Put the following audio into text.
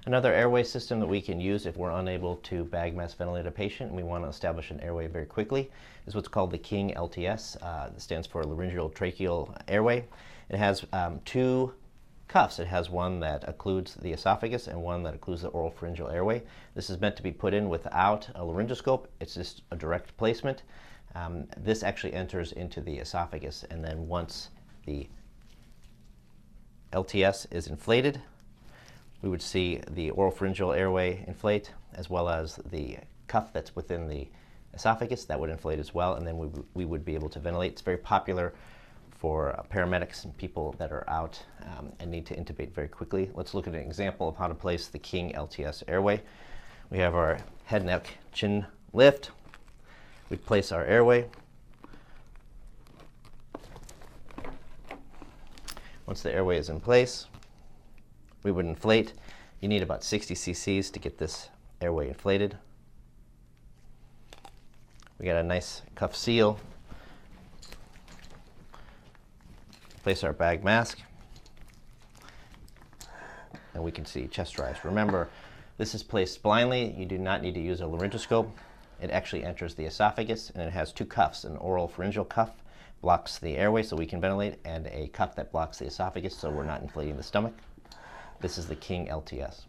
Another airway system that we can use if we're unable to bag mask ventilate a patient and we want to establish an airway very quickly is what's called the King LTS. That stands for laryngeal tracheal airway. It has two cuffs. It has one that occludes the esophagus and one that occludes the oropharyngeal airway. This is meant to be put in without a laryngoscope. It's just a direct placement. This actually enters into the esophagus, and then once the LTS is inflated, we would see the oropharyngeal airway inflate, as well as the cuff that's within the esophagus that would inflate as well, and then we would be able to ventilate. It's very popular for paramedics and people that are out and need to intubate very quickly. Let's look at an example of how to place the King LTS airway. We have our head, neck, chin lift. We place our airway. Once the airway is in place, we would inflate. You need about 60 cc's to get this airway inflated. We got a nice cuff seal. Place our bag mask, and we can see chest rise. Remember, this is placed blindly. You do not need to use a laryngoscope. It actually enters the esophagus, and it has two cuffs. An oral pharyngeal cuff blocks the airway so we can ventilate, and a cuff that blocks the esophagus so we're not inflating the stomach. This is the King LTS.